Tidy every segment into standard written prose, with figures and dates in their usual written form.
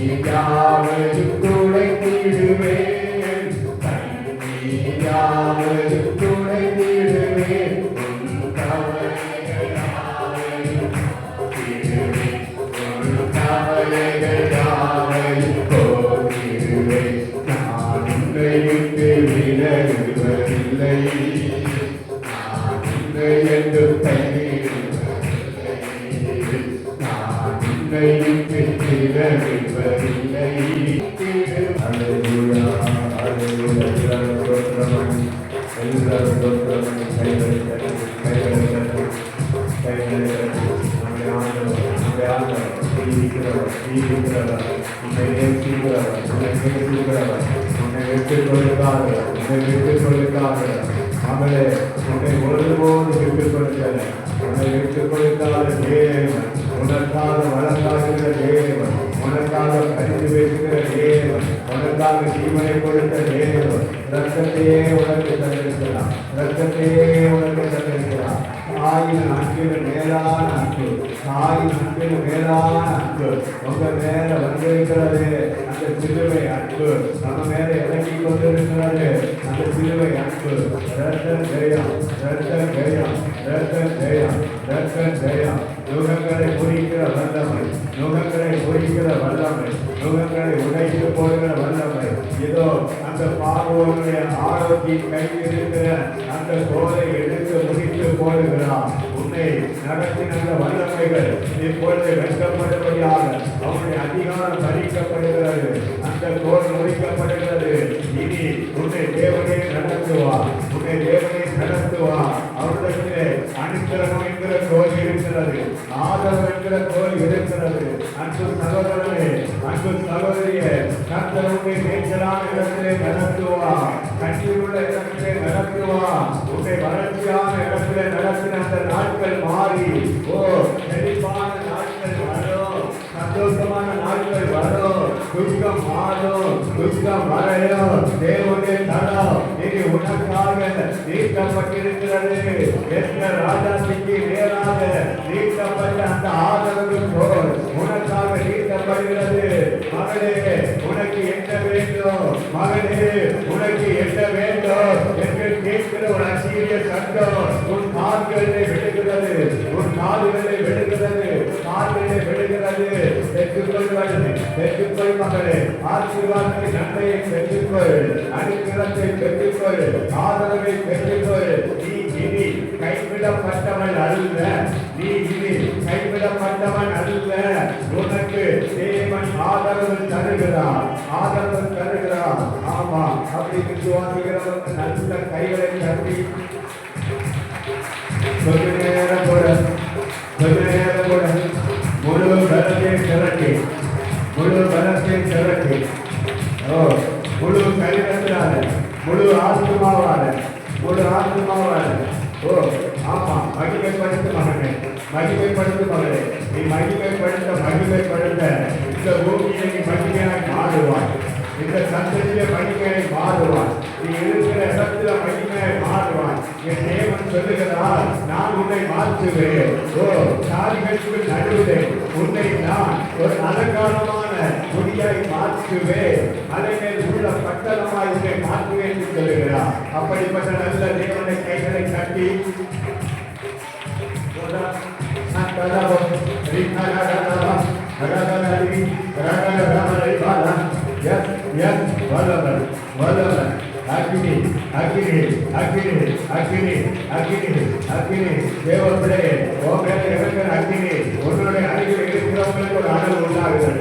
யாவரும் துடைத்திடுவேன் கண்ணீர் யாவரும் துடைத்திடுவேன் உன் கவலைகள் யாவரும் போக்கிடுவேன் உன் கவலைகள் யாவரும் போக்கிடுவேன் நான் உன்னை விட்டு விலகுவதில்லை நான் உன்னை என்று மகளே உன்னை ஒருபோது விட்டுக் கொடுக்கல உன்னை விட்டுக் கொடுக்காத தேவன் உனக்காக வளர்க்காகிற தேவன் உனக்காக கருத்து வைக்கிற தேவன் உனக்காக ஜீவனை கொடுத்த தேவன் ரத்தத்தையே உனக்கு தந்திருக்கிறார் ரத்தத்தையே உனக்கு தந்திருக்கிறார் தாயின் அன்பில் மேலான அன்பு தாயின் அன்பில் மேலான அன்பு உங்க மேல வந்திருக்கிறது அந்த சிலுவை அன்பு நம்ம மேல இறங்கி கொண்டிருக்கிறது அந்த சிலுவை அன்பு ரத்த ஜெயம் ரத்த ஜெயம் ரத்த ஜெயம் ரத்த ஜெயம் யுகங்களை குறிக்கிற வல்லமை யுகங்களை குறிக்கிற வல்லமை யுகங்களை உடைத்து போடுகிற வல்லமை இதோ அந்த பார்வோனுடைய ஆரோக்கியம் கையில் இருக்கிற அந்த தோலை எடுத்து முடித்து போடுகிறார் உன்னை நடத்தின அந்த வல்லமைகள் இப்பொழுது வெட்டப்படும்படியாக அவனுடைய அதிகாரம் பறிக்கப்படுகிறது அந்த தோல் முடிக்கப்படுகிறது இனி உன்னை தேவனே நடத்துவார் உன்னை தேவனே நடத்துவார் அவரிடத்திலே அனுக்கிரகம் என்கிற தோல் இருக்கிறது ஆதரவு என்கிற தோல் இருக்கிறது அன்பு சகோதரனே அன்பு சகோதரியே கர்த்தர் உன்னை மேய்ச்சலான இடத்திலே நடத்துவார் கண்ணீர் உள்ள இடத்திலே நடத்துவார் உன்னை வளர்ச்சியான இடத்திலே நடத்தின அந்த நாட்கள் மாறி செழிப்பான நாட்கள் வரும் சந்தோஷமான நாட்கள் வரும் துக்கம் மாறும் துக்கம் மறையும் தேவனே தரம் இனி உனக்காக நீக்கப்பட்டிருக்கிறது என்ற ராஜாத்திக்கு நேராக நீக்கப்பட்ட அந்த ஆதரவு போல் உனக்காக நீக்கப்படுகிறது மகளே உனக்கு என்ன வேண்டும் மகளே உனக்கு என்ன வேண்டும் என்று கேட்கிற ஒரு அசீரிய சட்டம் உன் கால்களை விடுகிறது உன் கால்களை விடுகிறது கால்களை விடுகிறது பெற்றுக்கொள் மகளே ஆசீர்வாதத்தை நன்மையை பெற்றுக்கொள் அனுகிரகத்தை பெற்றுக்கொள் ஆதரவை பெற்றுக்கொள் நீ இனி கைவிடப்பட்டவன் அல்ல நீ இனி கைவிடப்பட்டவன் அல்ல உனக்கு தேவன் ஆதரவு தருகிறார் ஆதரவு தருகிறார் ஆமா அப்படி விசுவாசிக்கிறவங்க நல்ல கைகளை தட்டி கொஞ்ச நேரம் கூட முழு பலத்தை திரட்டி முழு கைவிடத்தினால முழு ஆத்மாவால ஆமா மகிமைப்படுத்து மகனே மகிமைப்படுத்து மகளே நீ மகிமைப்படுத்த இந்த பூமியை நீ மகிமையாய் மாறுவாய் இந்த சந்ததியில மகிமையை மாறுவான் நீ இருக்கிற இடத்துல மகிமையை மாறுவான் என் தேவன் சொல்லுகிறார் நான் உன்னை மாற்றுவேன் சாதிகளுக்கு நடுவே உன்னை நான் ஒரு அலங்காரமான முடியாய் மாற்றுவேன் அதை மேல் உள்ள பட்டணமாய் உன்னை மாற்றுவேன் என்று சொல்லுகிறார் அப்படிப்பட்ட நல்ல தேவனை கைகளை கட்டி தேவர்களே உன்னுடைய அருகில் இருக்கிறவங்களுக்கு ஒரு அனல் உண்டாகிறது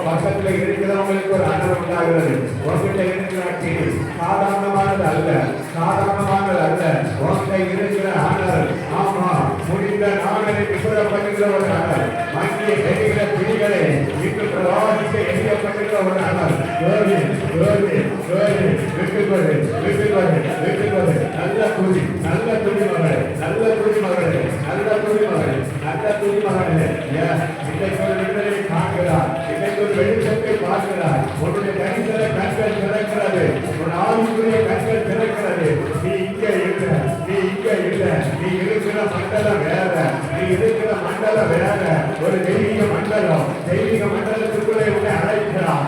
பக்கத்தில் இருக்கிறவங்களுக்கு ஒரு அனல் உண்டாகிறது உங்ககிட்ட இருக்கிற அக்கினி சாதாரணமானது அல்ல உங்ககிட்ட இருக்கிற அனல் ஆமா முடிந்த நாளை விபரப்படுகிற ஒரு அனல் மங்கிய பெறுகிற பிடிகளை இன்று பிரவாசிக்க எரியப்படுகிற ஒரு அனல் விட்டுக்கொண்டு நல்ல துணி மகளே இன்றைக்கு ஒரு விடுதலை பார்க்கிறார் இன்றைக்கு ஒரு வெளிச்சத்தை பார்க்கிறார் உன்னுடைய கணிதல கண்கள் திறக்கிறது உன் ஆவிக்குரிய கண்கள் திறக்கிறது நீ இங்க இல்ல நீ இருக்கிற மண்டலம் வேற ஒரு தெய்வீக மண்டலத்துக்குள்ளே உன்னை அழைக்கிறார்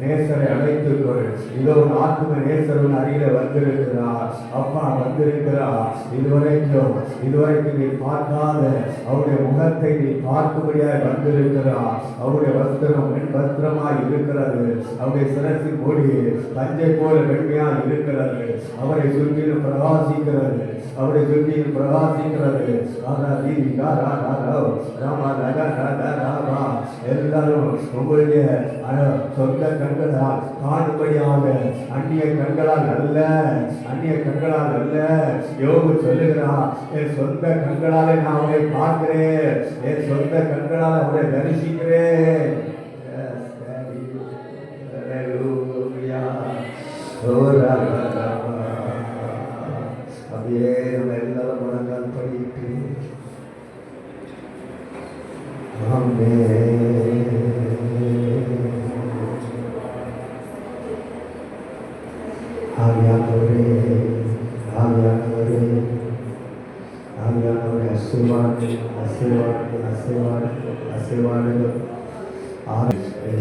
நேசரை அழைத்துக்கொள். இதோ ஆத்ம நேசரின் அருகில வந்திருக்கிறார். அப்பா வந்திருக்கிறார். இதுவரைக்கும் நீ பார்க்காத அவருடைய முகத்தை நீ பார்க்கும்படியாய் வந்திருக்கிறார். அவருடைய வஸ்திரம் வெண் வஸ்திரமாய் இருக்கிறது. அவருடைய சிரசின் மூடி பஞ்சை போல வெண்மையாய் இருக்கிறது. அவரை சுற்றிலும் பிரகாசிக்கிறது. எல்லாரும் உங்களுடைய சொந்த கண்களால் காணும்படியாக அந்நிய கண்களால் அல்ல. யோபு சொல்லுகிறார், என் சொந்த கண்களாலே நான் அவரை பார்க்கிறேன், என் சொந்த கண்களால் அவரை தரிசிக்கிறேன். அப்படியே நம்ம எல்லாரும் முழங்கால் படிட்டு ஆவியானவரே ஆசீர்வாதங்கள்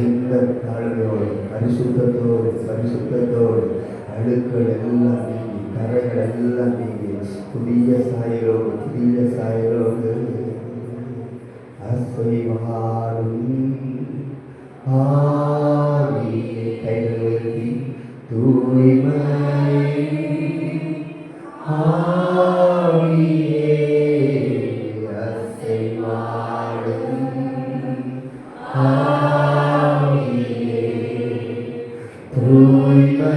எந்த தாழ்மையோடு பரிசுத்தத்தோடு அழுக்கள் எல்லாம் நீங்கி கரைகள் எல்லாம் நீங்கி புதிய சாயலோடு அசைவாடும் ஆவியை கைகளுக்கு தூய்மை ஆவியே அசைவாடும் ஆவியே தூய்மை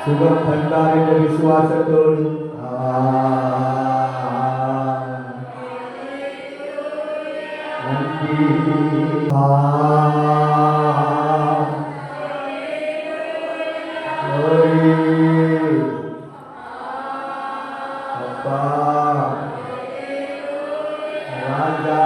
சுகம் தந்தார் என்ற விசுவாசத்தோடு அப்பா ராஜா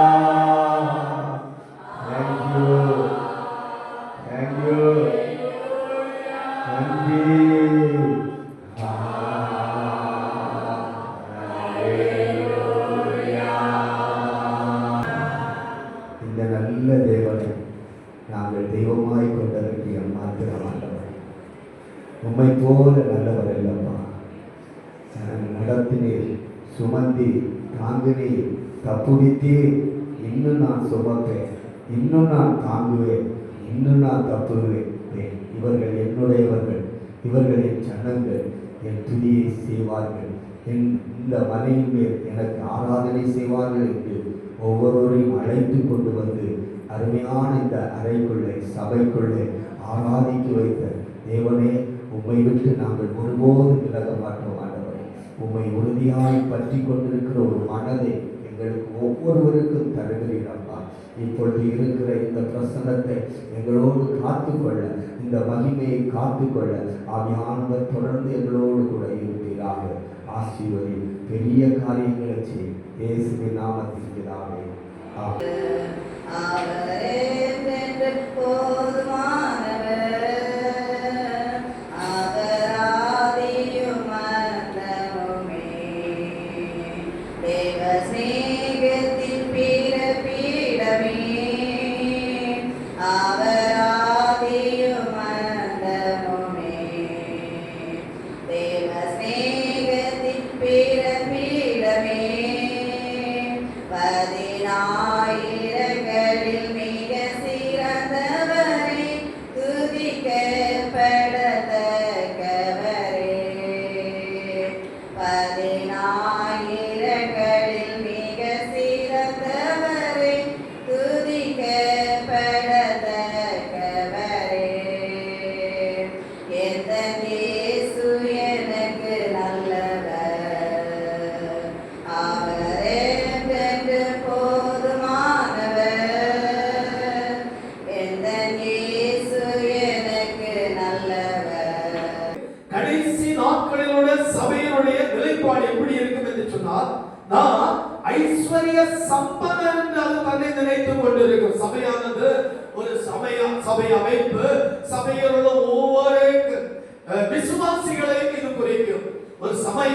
உம்மை போல நல்லவர் இல்லப்பா. நடத்தினீர், சுமந்தி தாங்கினீர், தப்புவித்தீர். இன்னும் நான் சுமப்பேன், இன்னும் நான் தாங்குவேன், இன்னும் நான் தப்புவேன். இவர்கள் என்னுடையவர்கள், இவர்கள் என் சன்னங்கள், என் துதியை செய்வார்கள், இந்த மனையின் மேல் எனக்கு ஆராதனை செய்வார்கள் என்று ஒவ்வொருவரையும் அழைத்து கொண்டு வந்து அருமையான இந்த அறைக்குள்ளே சபைக்குள்ளே ஆராதிக்க வைத்த தேவனே, உம்மை விட்டு நாங்கள் ஒருபோதும் விலக மாட்டோம் ஆண்டவரே. உம்மை உறுதியாய் பற்றி கொண்டிருக்கிற ஒரு மனதை எங்களுக்கு ஒவ்வொருவருக்கும் தருகிறீரப்பா. இப்பொழுது இருக்கிற இந்த பிரசன்னத்தை எங்களோடு காத்துக்கொள்ள, இந்த மகிமையை காத்துக்கொள்ள ஆவியானவர் தொடர்ந்து எங்களோடு கூட இருப்பீராக. ஆசீர்வதி, பெரிய காரியங்களை செய். இயேசுவின் நாமத்தில் பிதாவே, ஆமென். கடைசி நாட்களிலோட சபையினுடைய நிலைப்பாடு எப்படி இருக்கும் என்று சொன்னால், நான் ஐஸ்வர்ய சம்பந்தன் என்று அது தன்னை நினைத்துக் கொண்டிருக்கும். சபையானது ஒரு சபை அமைப்பு, சபையில் உள்ள ஒவ்வொரு விசுவாசிகளையும் இது குறிக்கும். ஒரு சபை